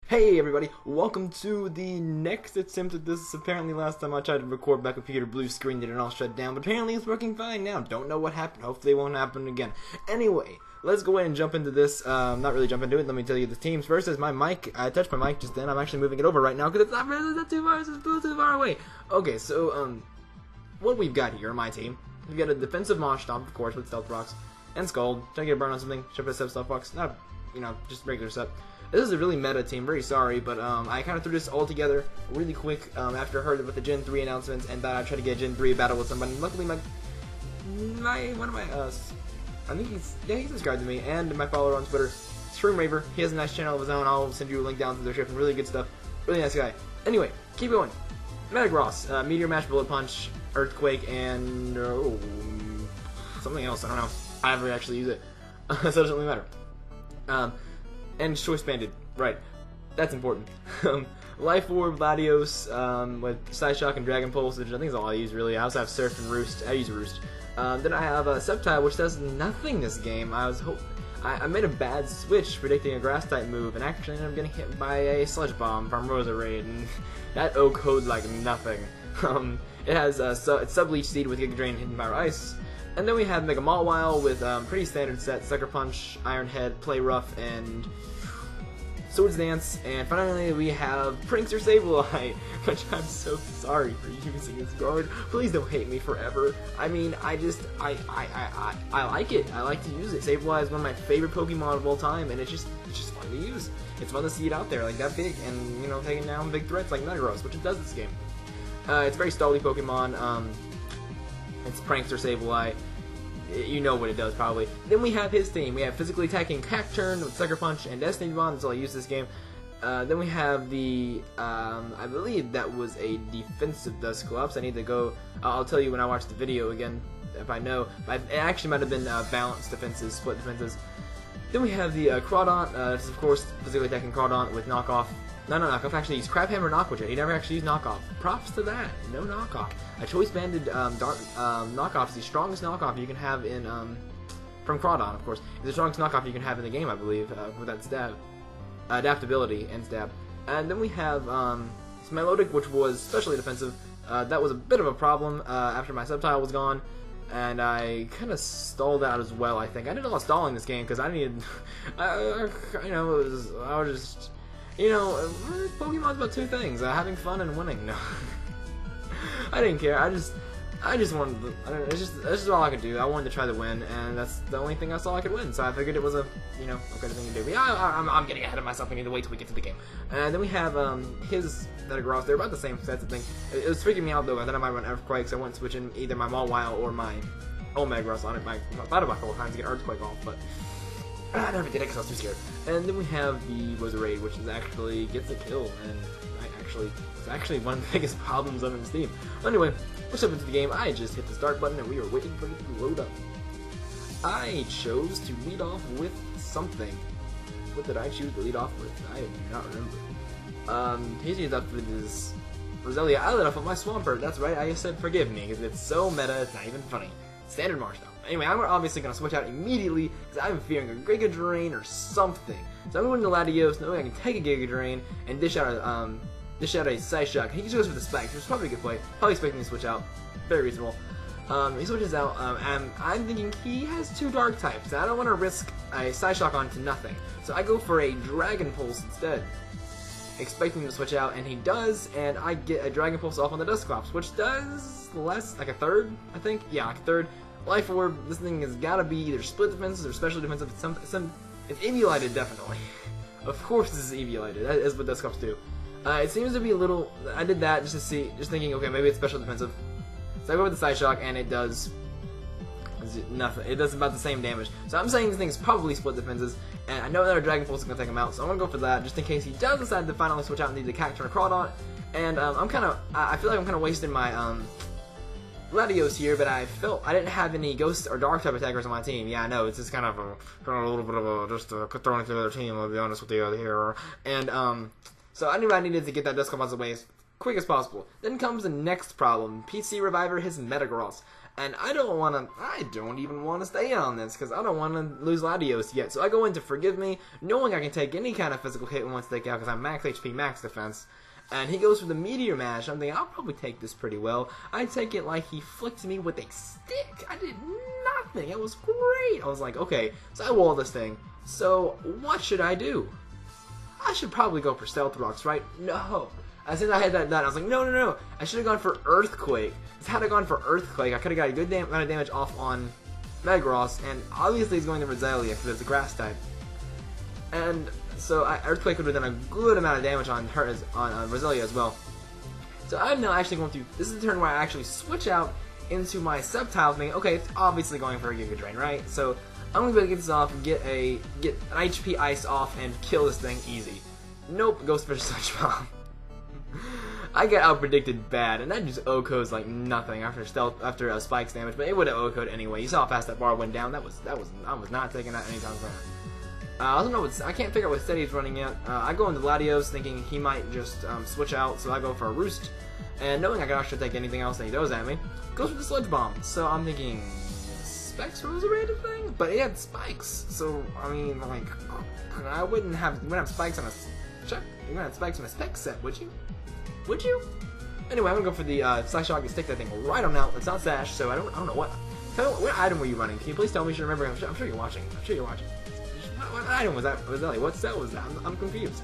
Hey everybody, welcome to the next attempt at this. Apparently last time I tried to record my computer blue screen did it all shut down, but apparently it's working fine now. Don't know what happened, hopefully it won't happen again. Anyway, let's go ahead and jump into this. Not really jump into it, let me tell you the teams. First is my mic. I touched my mic just then. I'm actually moving it over right now because it's not too far, it's too far away. Okay, so what we've got here on my team, we've got a defensive Mach Stomp, of course, with Stealth Rocks and Scald. Try to get a burn on something, should have a Stealth Rocks, not, just regular stuff. This is a really meta team, very sorry, but I kind of threw this all together really quick after I heard with the Gen 3 announcements and thought I'd try to get a Gen 3 battle with somebody. Luckily, one of my, I think he subscribed to me, and my follower on Twitter, Shroomraver. He has a nice channel of his own. I'll send you a link down to their ship. Really good stuff. Really nice guy. Anyway, keep going. Metagross, Meteor Mash, Bullet Punch, Earthquake, and something else. I don't know. I never actually use it, so it doesn't really matter. And Choice Banded, right, that's important. Life Orb, Latios, with Psyshock and Dragon Pulse, which I think is all I use really. I also have Surf and Roost. I use Roost. Then I have Sceptile, which does nothing this game. I made a bad switch predicting a Grass type move, and actually ended up getting hit by a Sludge Bomb from Rosa Raid, and that O-code like nothing. It has it's Sub-Leech Seed with Giga Drain, Hidden Fire Ice. And then we have Mega Mawile with pretty standard set, Sucker Punch, Iron Head, Play Rough, and Swords Dance. And finally we have Prankster Sableye, which I'm so sorry for using this guard. Please don't hate me forever. I mean, I like it. I like to use it. Sableye is one of my favorite Pokemon of all time, and it's just fun to use. It's fun to see it out there like that big, and taking down big threats like Metagross, which it does this game. It's a very stally Pokemon. It's Prankster Sableye. You know what it does, probably. Then we have his team. We have Physically Attacking Cacturn with Sucker Punch and Destiny Bond. That's all I use this game. Then we have the, I believe that was a defensive Dusclops. I need to go, I'll tell you when I watch the video again, if I know. It actually might have been balanced defenses, split defenses. Then we have the Crawdaunt. This is, of course, Physically Attacking Crawdaunt with Knockoff. No, Knockoff. Actually, he's Crabhammer Knockoff. He never actually used Knockoff. Props to that. No Knockoff. A Choice Banded Knockoff is the strongest Knockoff you can have in, from Crawdaunt, of course. It's the strongest Knockoff you can have in the game, I believe, with that stab. Adaptability and stab. And then we have, Smilotic, which was specially defensive. That was a bit of a problem, after my Sceptile was gone. And I kind of stalled out as well, I think. I did a lot of stalling this game, because I needed, I was just... Pokemon's about two things, having fun and winning. No. I didn't care, I just wanted to, that's just all I could do. I wanted to try to win, and that's the only thing I saw I could win, so I figured it was a, okay thing to do. But yeah, I'm getting ahead of myself. I need to wait till we get to the game. And then we have, his Metagross. They're about the same, so that's the thing. It was freaking me out, though. I thought I might run Earthquake, so I went switching either my Mawile or my Metagross on it. I thought about a couple times to get Earthquake off, but I never did it because I was too scared. And then we have the Rosa Raid, which is actually gets a kill, and it's actually one of the biggest problems on this team. Anyway, let's jump into the game. I just hit the start button, and we are waiting for it to load up. I chose to lead off with something. What did I choose to lead off with? I do not remember. He's lead off with his Roselia. I led off with my Swampert. That's right, I said forgive me, because it's so meta, it's not even funny. Standard Marsh though. Anyway, I'm obviously going to switch out immediately because I'm fearing a Giga Drain or something. So I'm going to Latios, knowing I can take a Giga Drain and dish out a Psyshock. He just goes for the Spikes, which is probably a good play. Probably expecting to switch out. Very reasonable. He switches out, and I'm thinking he has two Dark types, and I don't want to risk a Psyshock onto nothing. So I go for a Dragon Pulse instead, expecting him to switch out, and he does, and I get a Dragon Pulse off on the Dusclops, which does less, like a third, I think? Yeah, like a third. Life Orb, this thing has got to be either split defenses or special defensive. It's Eviolated, definitely. Of course this is Eviolated. That is what Dusclops do. It seems to be a little... I did that just to see, just thinking, okay, maybe it's special defensive. So I go with the Psyshock, and it does nothing. It does about the same damage. So I'm saying this thing is probably split defenses, and I know that our Dragon Pulse is going to take him out, so I'm going to go for that, just in case he does decide to finally switch out and need the Cacturn or Crawdaunt. And I feel like I'm kind of wasting my Latios here, but I didn't have any Ghost or Dark type attackers on my team. Yeah, I know, it's just kind of a little bit of a, just throwing it to the other team, I'll be honest with you here. And, so I knew I needed to get that Dusclops out of the way as quick as possible. Then comes the next problem. PC Reviver his Metagross. And I don't even want to stay on this, because I don't want to lose Latios yet. So I go in to Forgive Me, knowing I can take any kind of physical hit once they take out, because I'm max HP, max defense. And he goes for the Meteor Mash. I'm thinking, I'll probably take this pretty well. I take it like he flicked me with a stick. I did nothing. It was great. I was like, okay, so I wall this thing. So what should I do? I should probably go for Stealth Rocks, right? No. As soon as I had that done, I was like, no. I should have gone for Earthquake. Because had I gone for Earthquake, I could have got a good amount of damage off on Metagross, and obviously he's going to Roselia because it's a grass type. And so Earthquake would have done a good amount of damage on her, on Roselia as well. So I'm now actually going to, this is the turn where I actually switch out into my Sceptile thing. Okay, it's obviously going for a Giga Drain, right? So I'm going to be able to get this off and get an HP Ice off and kill this thing easy. Nope, goes for Sludge Bomb. I get out-predicted bad, and that just O-codes like nothing after Spike's damage, but it would have O-coded anyway. You saw how fast that bar went down. I was not taking that anytime soon. I don't know I can't figure out what steady he's running yet. I go into Latios thinking he might just switch out, so I go for a Roost, and knowing I can actually take anything else that he throws at me, goes for the Sludge Bomb. So I'm thinking, Specs Roserade thing? But he had spikes, so I mean, like, you wouldn't have spikes on a check. You wouldn't have spikes on a spec set, would you? Would you? Anyway, I'm gonna go for the Slash Shock and stick that thing right on out. It's not Sash, so I don't know what. What item were you running? Can you please tell me? You should remember. I'm sure you're watching. I'm sure you're watching. What item was that? What set was that? I'm confused.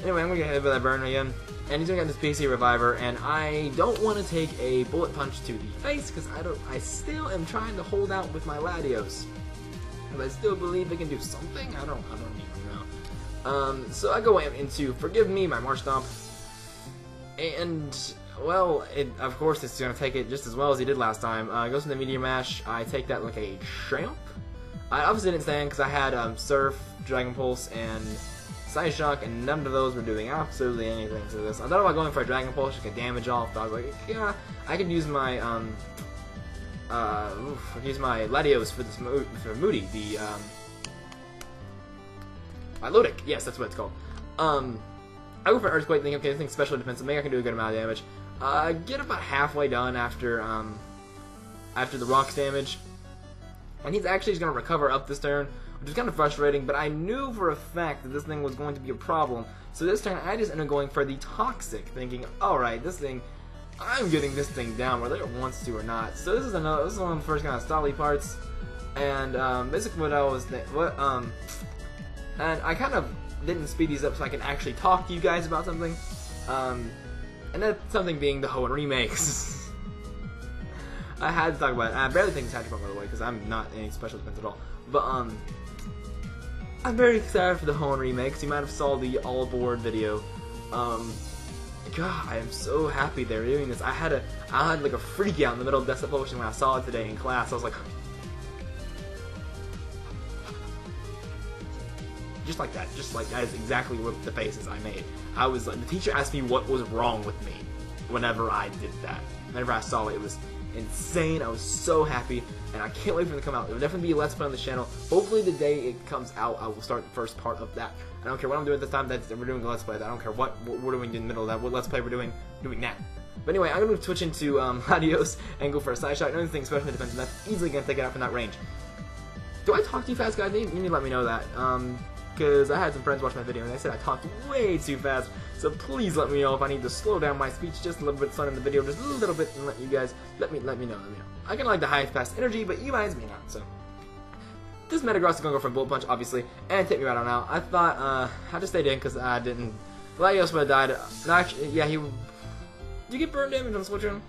Anyway, I'm gonna get hit with that burn again, and he's gonna get this PC Reviver, and I don't want to take a Bullet Punch to the face because I still am trying to hold out with my Latios. But I still believe they can do something. I don't even know. So I go into Forgive Me, my March Stomp. And, well, of course it's going to take it just as well as he did last time. It goes to the Meteor Mash. I take that like a champ. I obviously didn't stand because I had Surf, Dragon Pulse, and Side Shock, and none of those were doing absolutely anything to this. I thought about going for a Dragon Pulse to get damage off, but I was like, yeah, I could use my, Latios for this for Moody, my Lodic, yes, that's what it's called. I go for Earthquake, thinking, okay, this thing's special defensive, maybe I can do a good amount of damage. Get about halfway done after the Rock's damage. And he's actually going to recover up this turn, which is kind of frustrating, but I knew for a fact that this thing was going to be a problem. So this turn, I just ended up going for the Toxic, thinking, alright, this thing, I'm getting this thing down whether it wants to or not. So this is one of the first kind of stally parts. And basically what I was and I kind of didn't speed these up so I can actually talk to you guys about something. And that something being the Hoenn remakes. I had to talk about it. I barely think it's Hatchet Pump, by the way, because I'm not any special defense at all. But I'm very excited for the Hoenn remakes. You might have saw the all aboard video. God, I am so happy they're doing this. I had like a freak out in the middle of Desktop Publishing when I saw it today in class. I was like, just like that is exactly what the faces I made. I was like, the teacher asked me what was wrong with me whenever I did that. Whenever I saw it, it was insane. I was so happy, and I can't wait for it to come out. It will definitely be a Let's Play on the channel. Hopefully the day it comes out, I will start the first part of that. I don't care what I'm doing at this time, that we're doing a Let's Play. I don't care what we're doing in the middle of that, what Let's Play we're doing that. But anyway, I'm going to switch into Latios and go for a Side Shot. Another thing, special defense, and that's easily going to take it out from that range. Do I talk too fast, guys? You need to let me know that. Because I had some friends watch my video and they said I talked way too fast, so please let me know if I need to slow down my speech just a little bit, in the video just a little bit, and let you guys let me know. I can like the highest fast energy, but you guys may not. So this Metagross is gonna go for a Bullet Punch, obviously, and take me right on out. I thought I just stayed in because I didn't. Latios would have died. No, actually, yeah, he. Do you get burn damage on switching?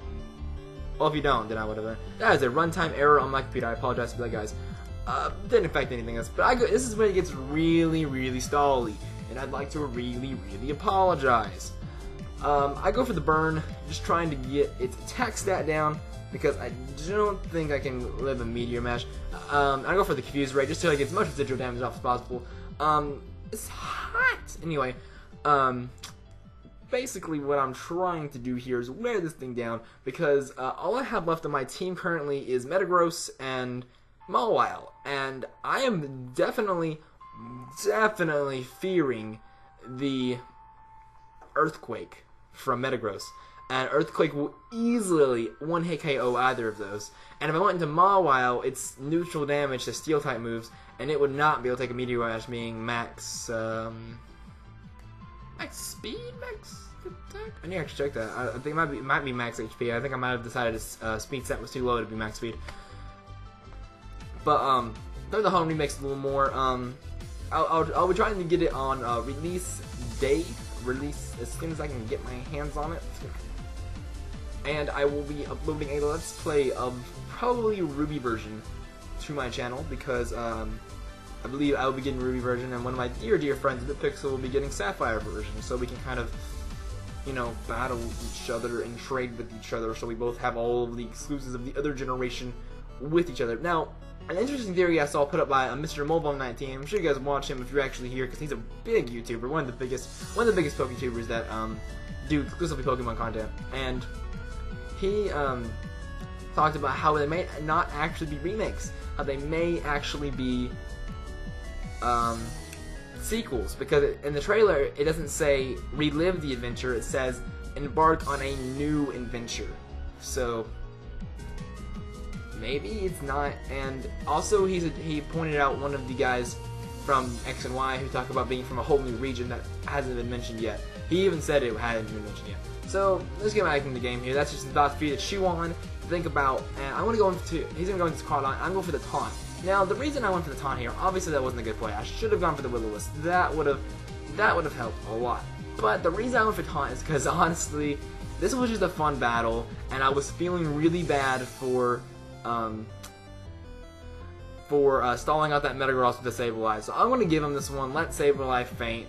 Well, if you don't, then I would have. That is a runtime error on my computer. I apologize for that, guys. Didn't affect anything else, but this is when it gets really, really stally, and I'd like to really, really apologize. I go for the burn, just trying to get its attack stat down, because I don't think I can live a Meteor Mash. I go for the Confuse Ray, just to get as much residual damage off as possible. It's hot! Anyway, basically what I'm trying to do here is wear this thing down, because all I have left on my team currently is Metagross and Mawile, and I am definitely fearing the Earthquake from Metagross. and Earthquake will easily one-hit KO either of those. And if I went into Mawile, it's neutral damage to Steel-type moves, and it would not be able to take a Meteor Mash, being max, max speed, max attack? I need to actually check that. I think it might be max HP. I think I might have decided his speed set was too low to be max speed. But, there's the home remix a little more. I'll be trying to get it on release as soon as I can get my hands on it. And I will be uploading a Let's Play of probably Ruby version to my channel, because I believe I will be getting Ruby version, and one of my dear friends, Pixel, will be getting Sapphire version, so we can kind of, you know, battle each other and trade with each other, so we both have all of the exclusives of the other generation with each other. Now, an interesting theory I saw put up by Mr. Mobile19. I'm sure you guys watch him if you're actually here, because he's a big YouTuber, one of the biggest PokeTubers that do exclusively Pokemon content. And he talked about how they may not actually be remakes, how they may actually be sequels, because in the trailer it doesn't say relive the adventure, it says embark on a new adventure. So maybe it's not. And also he pointed out one of the guys from X and Y who talk about being from a whole new region that hasn't been mentioned yet. He even said it hadn't been mentioned yet. So let's get back in the game here. That's just some thoughts for you to chew on, think about. And I'm gonna go into, he's gonna go into Cardline. I'm going for the taunt. Now the reason I went for the taunt here, obviously that wasn't a good play. I should have gone for the Will-O-Wisp. That would have helped a lot. But the reason I went for taunt is because honestly, this was just a fun battle, and I was feeling really bad for stalling out that Metagross with the Sableye. So I'm going to give him this one, let Sableye faint,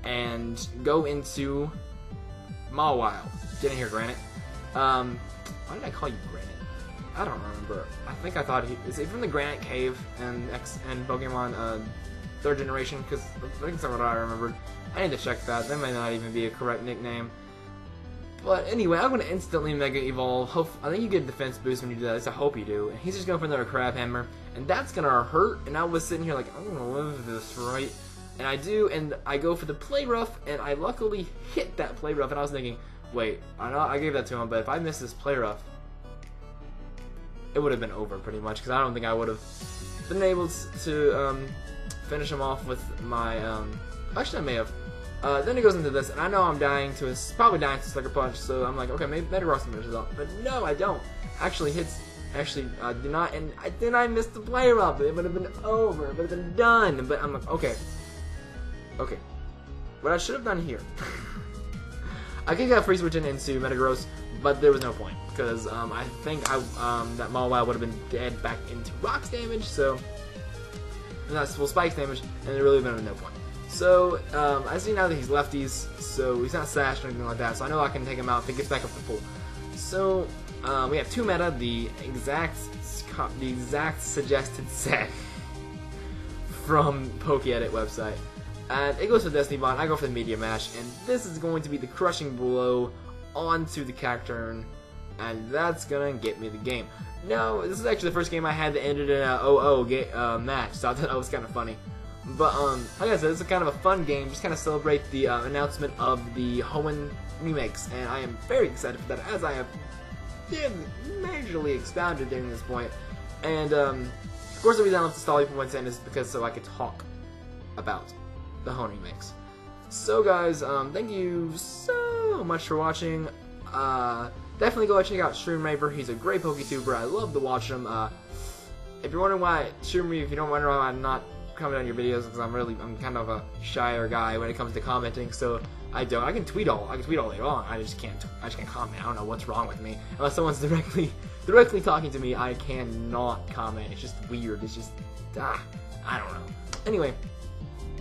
and go into Mawile. Get in here, Granite. Why did I call you Granite? I don't remember. I think I thought is he from the Granite Cave and Pokemon 3rd generation? Because I think that's what I remembered. I need to check that. That may not even be a correct nickname. But anyway, I'm going to instantly Mega Evolve. I think you get a defense boost when you do that. At least I hope you do. And he's just going for another Crab Hammer. And that's going to hurt. And I was sitting here like, I'm going to live this, right? And I do. And I go for the Play Rough. And I luckily hit that Play Rough. And I was thinking, wait, I gave that to him. But if I missed this Play Rough, it would have been over pretty much. Because I don't think I would have been able to finish him off with my... actually, I may have. Then it goes into this, and I know I'm probably dying to Sucker Punch, so I'm like, okay, maybe Metagross finishes off. But no, I don't. Actually did not, and I missed the Play Rough. It would have been over. It would have been done. But I'm like, okay. What I should have done here, I could have free switching into Metagross, but there was no point, because I think that Mawile would have been dead back into Rock's damage, so, and that's full Spike's damage, and there really would have been no point. So, I see now that he's lefties, so he's not sashed or anything like that, so I know I can take him out if he gets back up to full. So, we have 2 meta, the exact suggested set from PokeEdit website. And it goes for Destiny Bond, I go for the Meteor Mash, and this is going to be the crushing blow onto the Cacturn, and that's gonna get me the game. Now, this is actually the first game I had that ended in a 0-0 match, so I thought that was kind of funny. But, like I said, this is kind of a fun game, just kind of celebrate the announcement of the Hoenn remakes, and I am very excited for that, as I have been majorly expounded during this point. And, of course, the reason I left the Stolly for 1 cent is because so I could talk about the Hoenn remakes. So, guys, thank you so much for watching. Definitely go check out Shroomraver. He's a great PokeTuber. I love to watch him. If you're wondering why Shroomraver, if you don't wonder why I'm not comment on your videos, because I'm kind of a shyer guy when it comes to commenting, so I can tweet all day long. I just can't comment. I don't know what's wrong with me. Unless someone's directly talking to me, I cannot comment. It's just weird. It's just I don't know. Anyway,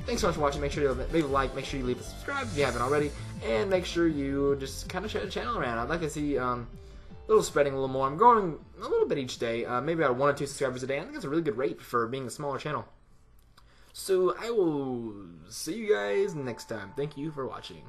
thanks so much for watching. Make sure you leave a like, make sure you leave a subscribe if you haven't already, and make sure you just kind of share the channel around. I'd like to see a little spreading a little more. I'm growing a little bit each day, maybe about 1 or 2 subscribers a day. I think that's a really good rate for being a smaller channel. So I will see you guys next time. Thank you for watching.